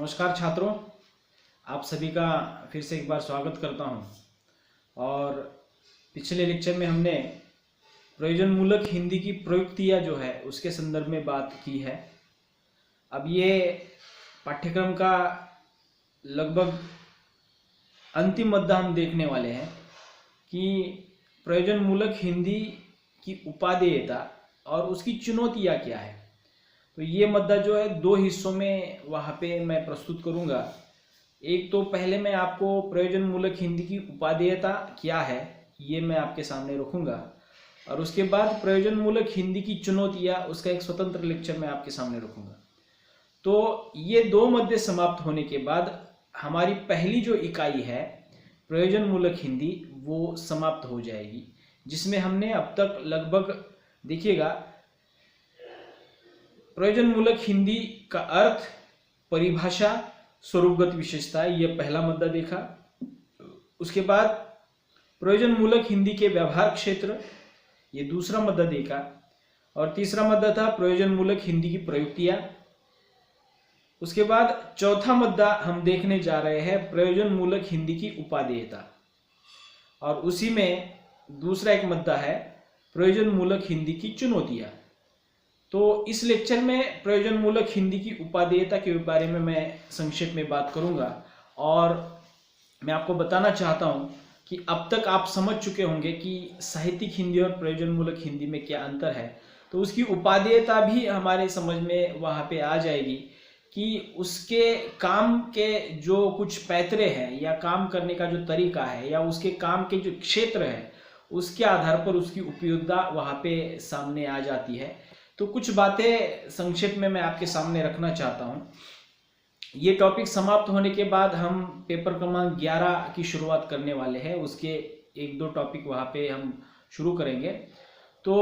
नमस्कार छात्रों, आप सभी का फिर से एक बार स्वागत करता हूं। और पिछले लेक्चर में हमने प्रयोजनमूलक हिंदी की प्रयुक्तियाँ जो है उसके संदर्भ में बात की है। अब ये पाठ्यक्रम का लगभग अंतिम मुद्दा हम देखने वाले हैं कि प्रयोजनमूलक हिंदी की उपादेयता और उसकी चुनौतियाँ क्या है। तो ये मुद्दा जो है दो हिस्सों में वहाँ पे मैं प्रस्तुत करूँगा। एक तो पहले मैं आपको प्रयोजनमूलक हिंदी की उपादेयता क्या है ये मैं आपके सामने रखूँगा, और उसके बाद प्रयोजनमूलक हिंदी की चुनौतियाँ उसका एक स्वतंत्र लेक्चर मैं आपके सामने रखूँगा। तो ये दो मुद्दे समाप्त होने के बाद हमारी पहली जो इकाई है प्रयोजनमूलक हिंदी वो समाप्त हो जाएगी, जिसमें हमने अब तक लगभग देखिएगा प्रयोजनमूलक हिंदी का अर्थ, परिभाषा, स्वरूपगत विशेषता, यह पहला मुद्दा देखा। उसके बाद प्रयोजनमूलक हिंदी के व्यवहार क्षेत्र, ये दूसरा मुद्दा देखा। और तीसरा मुद्दा था प्रयोजनमूलक हिंदी की प्रयुक्तियाँ। उसके बाद चौथा मुद्दा हम देखने जा रहे हैं प्रयोजनमूलक हिंदी की उपादेयता, और उसी में दूसरा एक मुद्दा है प्रयोजनमूलक हिंदी की चुनौतियाँ। तो इस लेक्चर में प्रयोजनमूलक हिंदी की उपादेयता के बारे में मैं संक्षेप में बात करूंगा, और मैं आपको बताना चाहता हूं कि अब तक आप समझ चुके होंगे कि साहित्यिक हिंदी और प्रयोजनमूलक हिंदी में क्या अंतर है। तो उसकी उपादेयता भी हमारे समझ में वहाँ पे आ जाएगी कि उसके काम के जो कुछ पैतरे हैं या काम करने का जो तरीका है या उसके काम के जो क्षेत्र है उसके आधार पर उसकी उपयोगिता वहाँ पे सामने आ जाती है। तो कुछ बातें संक्षेप में मैं आपके सामने रखना चाहता हूँ। ये टॉपिक समाप्त होने के बाद हम पेपर क्रमांक 11 की शुरुआत करने वाले हैं। उसके एक दो टॉपिक वहाँ पे हम शुरू करेंगे। तो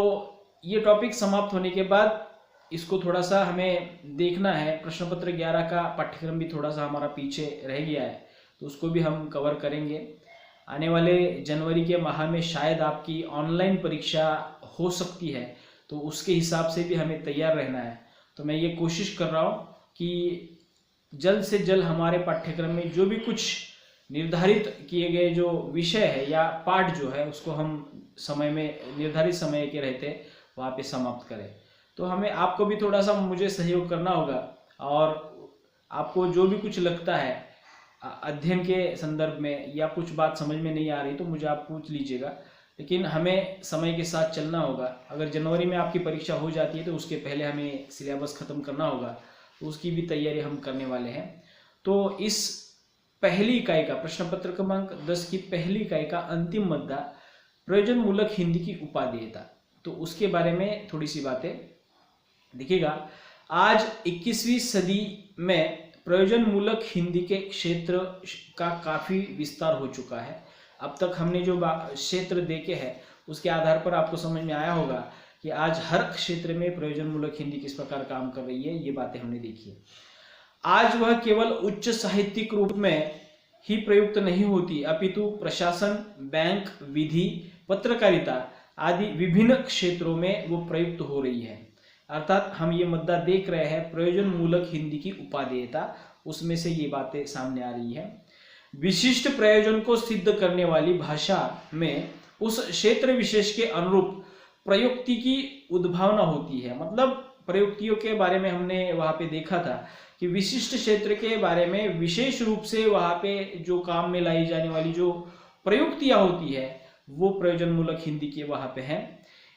ये टॉपिक समाप्त होने के बाद इसको थोड़ा सा हमें देखना है। प्रश्न पत्र 11 का पाठ्यक्रम भी थोड़ा सा हमारा पीछे रह गया है, तो उसको भी हम कवर करेंगे। आने वाले जनवरी के माह में शायद आपकी ऑनलाइन परीक्षा हो सकती है, तो उसके हिसाब से भी हमें तैयार रहना है। तो मैं ये कोशिश कर रहा हूँ कि जल्द से जल्द हमारे पाठ्यक्रम में जो भी कुछ निर्धारित किए गए जो विषय है या पाठ जो है उसको हम समय में निर्धारित समय के रहते वहाँ पे समाप्त करें। तो हमें आपको भी थोड़ा सा मुझे सहयोग करना होगा, और आपको जो भी कुछ लगता है अध्ययन के संदर्भ में या कुछ बात समझ में नहीं आ रही तो मुझे आप पूछ लीजिएगा, लेकिन हमें समय के साथ चलना होगा। अगर जनवरी में आपकी परीक्षा हो जाती है तो उसके पहले हमें सिलेबस ख़त्म करना होगा, तो उसकी भी तैयारी हम करने वाले हैं। तो इस पहली इकाई का प्रश्न पत्र क्रमांक 10 की पहली इकाई का अंतिम मुद्दा प्रयोजनमूलक हिंदी की उपादेयता, तो उसके बारे में थोड़ी सी बातें देखिएगा। आज 21वीं सदी में प्रयोजनमूलक हिंदी के क्षेत्र का काफ़ी विस्तार हो चुका है। अब तक हमने जो क्षेत्र देखे हैं उसके आधार पर आपको समझ में आया होगा कि आज हर क्षेत्र में प्रयोजनमूलक हिंदी किस प्रकार काम कर रही है। ये बातें हमने देखी है। आज वह केवल उच्च साहित्यिक रूप में ही प्रयुक्त नहीं होती, अपितु प्रशासन, बैंक, विधि, पत्रकारिता आदि विभिन्न क्षेत्रों में वो प्रयुक्त हो रही है। अर्थात हम ये मुद्दा देख रहे हैं प्रयोजनमूलक हिंदी की उपादेयता, उसमें से ये बातें सामने आ रही है। विशिष्ट प्रयोजन को सिद्ध करने वाली भाषा में उस क्षेत्र विशेष के अनुरूप प्रयुक्ति की उद्भावना होती है। मतलब प्रयुक्तियों के बारे में हमने वहाँ पे देखा था कि विशिष्ट क्षेत्र के बारे में विशेष रूप से वहाँ पे जो काम में लाई जाने वाली जो प्रयुक्तियाँ होती है वो प्रयोजनमूलक हिंदी के वहाँ पे हैं।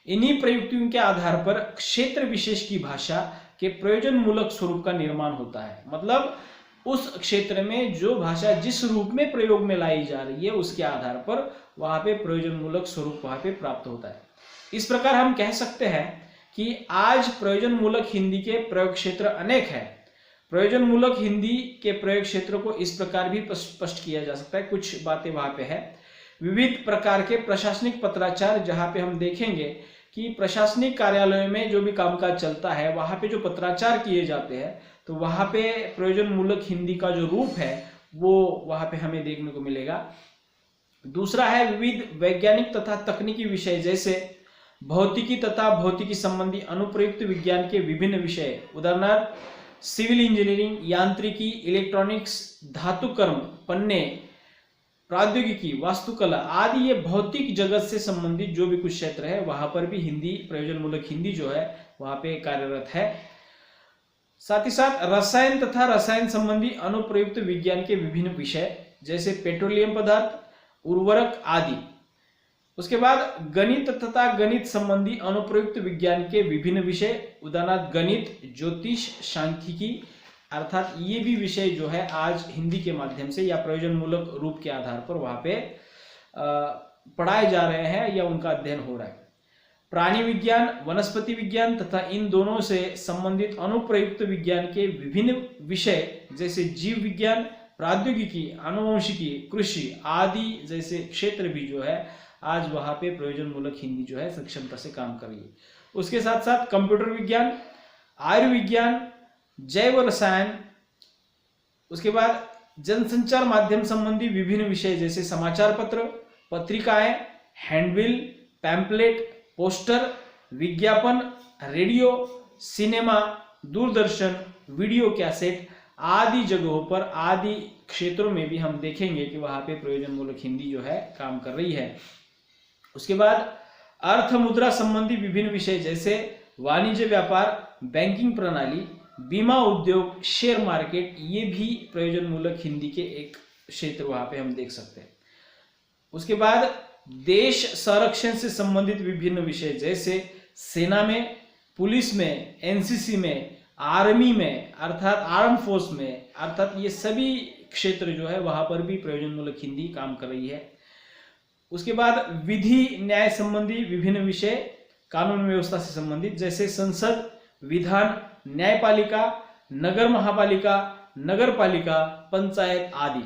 इन्हीं प्रयुक्तियों के आधार पर क्षेत्र विशेष की भाषा के प्रयोजनमूलक स्वरूप का निर्माण होता है। मतलब उस क्षेत्र में जो भाषा जिस रूप में प्रयोग में लाई जा रही है उसके आधार पर वहाँ पे प्रयोजनमूलक स्वरूप वहाँ पे प्राप्त होता है। इस प्रकार हम कह सकते हैं कि आज प्रयोजनमूलक हिंदी के प्रयोग क्षेत्र अनेक है। प्रयोजनमूलक हिंदी के प्रयोग क्षेत्र को इस प्रकार भी स्पष्ट किया जा सकता है। कुछ बातें वहाँ पे है। विविध प्रकार के प्रशासनिक पत्राचार, जहाँ पे हम देखेंगे कि प्रशासनिक कार्यालयों में जो भी कामकाज चलता है वहाँ पे जो पत्राचार किए जाते हैं तो वहाँ पे प्रयोजनमूलक हिंदी का जो रूप है वो वहाँ पे हमें देखने को मिलेगा। दूसरा है विविध वैज्ञानिक तथा तकनीकी विषय, जैसे भौतिकी तथा भौतिकी संबंधी अनुप्रयुक्त विज्ञान के विभिन्न विषय, उदाहरणार्थ सिविल इंजीनियरिंग, यांत्रिकी, इलेक्ट्रॉनिक्स, धातुकर्म, पन्ने, प्रौद्योगिकी, वास्तुकला आदि ये भौतिक जगत से संबंधित जो भी कुछ क्षेत्र है वहां पर भी हिंदी, प्रयोजन मूलक हिंदी जो है वहां पे कार्यरत है। साथ ही साथ रसायन तथा रसायन संबंधी अनुप्रयुक्त विज्ञान के विभिन्न विषय जैसे पेट्रोलियम पदार्थ, उर्वरक आदि। उसके बाद गणित तथा गणित संबंधी अनुप्रयुक्त विज्ञान के विभिन्न विषय, उदाहरण गणित, ज्योतिष, सांख्यिकी, अर्थात ये भी विषय जो है आज हिंदी के माध्यम से या प्रयोजन मूलक रूप के आधार पर वहां पे पढ़ाए जा रहे हैं या उनका अध्ययन हो रहा है। प्राणी विज्ञान, वनस्पति विज्ञान तथा इन दोनों से संबंधित अनुप्रयुक्त विज्ञान के विभिन्न विषय जैसे जीव विज्ञान, प्रौद्योगिकी, आनुवंशिकी, कृषि आदि जैसे क्षेत्र भी जो है आज वहां पे प्रयोजन मूलक हिंदी जो है सक्षमता से काम कर रही है। उसके साथ साथ कंप्यूटर विज्ञान, आयुर्विज्ञान, जैव रसायन, उसके बाद जनसंचार माध्यम संबंधी विभिन्न विषय जैसे समाचार पत्र, पत्रिकाएं, हैंडबिल, पैम्पलेट, पोस्टर, विज्ञापन, radio, cinema, Doordarshan, video cassette आदि जगहों पर, आदि क्षेत्रों में भी हम देखेंगे कि वहां पे प्रयोजन मूलक हिंदी जो है काम कर रही है। उसके बाद अर्थ मुद्रा संबंधी विभिन्न विषय जैसे वाणिज्य व्यापार, बैंकिंग प्रणाली, बीमा उद्योग, शेयर मार्केट, ये भी प्रयोजन मूलक हिंदी के एक क्षेत्र वहां पे हम देख सकते हैं। उसके बाद देश संरक्षण से संबंधित विभिन्न विषय जैसे सेना में, पुलिस में, एनसीसी में, आर्मी में अर्थात आर्म फोर्स में, अर्थात ये सभी क्षेत्र जो है वहां पर भी प्रयोजन मूलक हिंदी काम कर रही है। उसके बाद विधि न्याय संबंधी विभिन्न विषय, कानून व्यवस्था से संबंधित जैसे संसद, विधान, न्यायपालिका, नगर महापालिका, नगर पालिका, पंचायत आदि।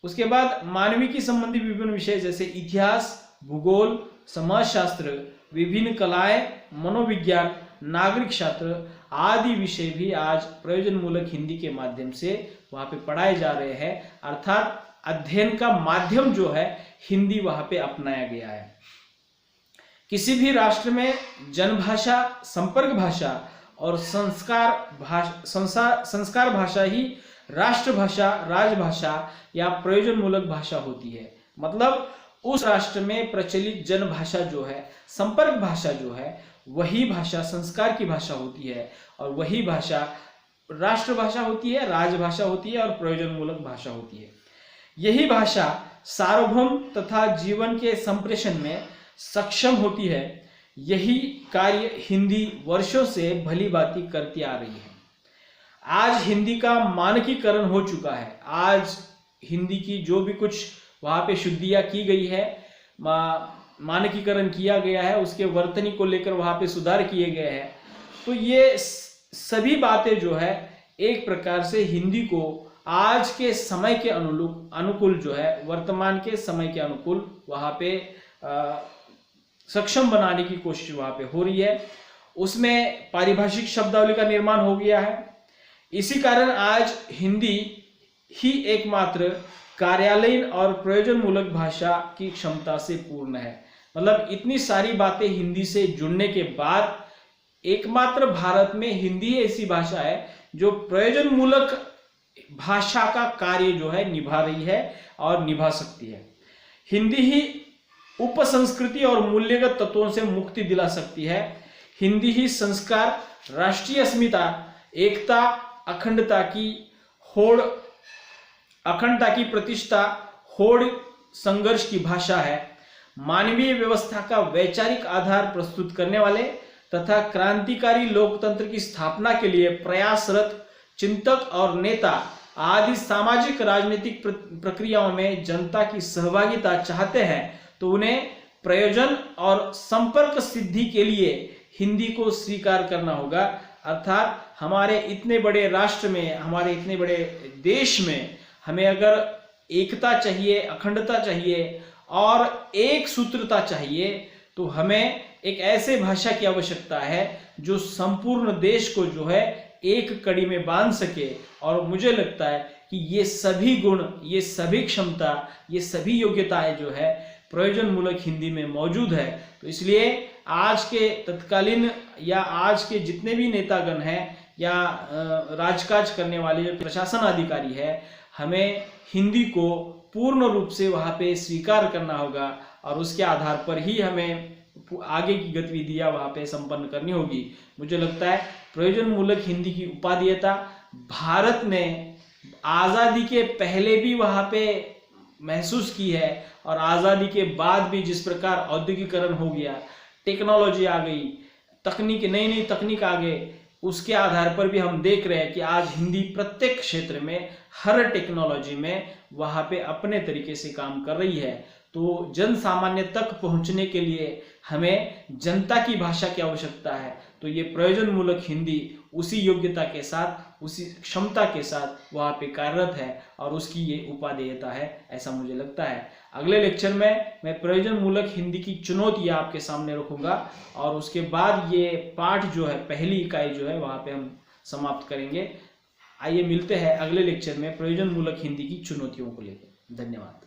उसके बाद मानविकी संबंधी विभिन्न विषय जैसे इतिहास, भूगोल, समाजशास्त्र, विभिन्न कलाएं, मनोविज्ञान, नागरिक शास्त्र आदि विषय भी आज प्रयोजन मूलक हिंदी के माध्यम से वहां पे पढ़ाए जा रहे हैं, अर्थात अध्ययन का माध्यम जो है हिंदी वहां पे अपनाया गया है। किसी भी राष्ट्र में जनभाषा, संपर्क भाषा और संस्कार भाषा ही राष्ट्रभाषा, राजभाषा या प्रयोजन मूलक भाषा होती है। मतलब उस राष्ट्र में प्रचलित जनभाषा जो है, संपर्क भाषा जो है, वही भाषा संस्कार की भाषा होती है और वही भाषा राष्ट्रभाषा होती है, राजभाषा होती है और प्रयोजन मूलक भाषा होती है। यही भाषा सार्वभौम तथा जीवन के संप्रेषण में सक्षम होती है। यही कार्य हिंदी वर्षों से भली भांति करती आ रही है। आज हिंदी का मानकीकरण हो चुका है। आज हिंदी की जो भी कुछ वहां पे शुद्धियां की गई है, मानकीकरण किया गया है, उसके वर्तनी को लेकर वहां पे सुधार किए गए हैं। तो ये सभी बातें जो है एक प्रकार से हिंदी को आज के समय के अनुकूल जो है, वर्तमान के समय के अनुकूल वहां पे सक्षम बनाने की कोशिश वहां पे हो रही है। उसमें पारिभाषिक शब्दावली का निर्माण हो गया है। इसी कारण आज हिंदी ही एकमात्र कार्यालयीन और प्रयोजन मूलक भाषा की क्षमता से पूर्ण है। मतलब इतनी सारी बातें हिंदी से जुड़ने के बाद एकमात्र भारत में हिंदी ऐसी भाषा है जो प्रयोजन मूलक भाषा का कार्य जो है निभा रही है और निभा सकती है। हिंदी ही उपसंस्कृति और मूल्यगत तत्वों से मुक्ति दिला सकती है। हिंदी ही संस्कार, राष्ट्रीय अस्मिता, एकता, अखंडता की प्रतिष्ठा, होड़ संघर्ष की भाषा है। मानवीय व्यवस्था का वैचारिक आधार प्रस्तुत करने वाले तथा क्रांतिकारी लोकतंत्र की स्थापना के लिए प्रयासरत चिंतक और नेता आदि सामाजिक राजनीतिक प्रक्रियाओं में जनता की सहभागिता चाहते हैं तो उन्हें प्रयोजन और संपर्क सिद्धि के लिए हिंदी को स्वीकार करना होगा। अर्थात हमारे इतने बड़े राष्ट्र में, हमारे इतने बड़े देश में हमें अगर एकता चाहिए, अखंडता चाहिए और एक सूत्रता चाहिए तो हमें एक ऐसे भाषा की आवश्यकता है जो संपूर्ण देश को जो है एक कड़ी में बांध सके। और मुझे लगता है कि ये सभी गुण, ये सभी क्षमता, ये सभी योग्यताएं जो है प्रयोजन मूलक हिंदी में मौजूद है। तो इसलिए आज के तत्कालीन या आज के जितने भी नेतागण हैं या राजकाज करने वाले जो प्रशासन अधिकारी है, हमें हिंदी को पूर्ण रूप से वहाँ पे स्वीकार करना होगा और उसके आधार पर ही हमें आगे की गतिविधियां वहाँ पे संपन्न करनी होगी। मुझे लगता है प्रयोजन मूलक हिंदी की उपादेयता भारत ने आज़ादी के पहले भी वहाँ पे महसूस की है और आज़ादी के बाद भी जिस प्रकार औद्योगिकरण हो गया, टेक्नोलॉजी आ गई, तकनीक, नई नई तकनीक आ गए, उसके आधार पर भी हम देख रहे हैं कि आज हिंदी प्रत्येक क्षेत्र में, हर टेक्नोलॉजी में वहाँ पे अपने तरीके से काम कर रही है। तो जन सामान्य तक पहुँचने के लिए हमें जनता की भाषा की आवश्यकता है। तो ये प्रयोजन मूलक हिंदी उसी योग्यता के साथ, उसी क्षमता के साथ वहाँ पे कार्यरत है और उसकी ये उपादेयता है, ऐसा मुझे लगता है। अगले लेक्चर में मैं प्रयोजन मूलक हिंदी की चुनौतियाँ आपके सामने रखूँगा और उसके बाद ये पाठ जो है, पहली इकाई जो है, वहाँ पे हम समाप्त करेंगे। आइए मिलते हैं अगले लेक्चर में प्रयोजन मूलक हिंदी की चुनौतियों को लेकर। धन्यवाद।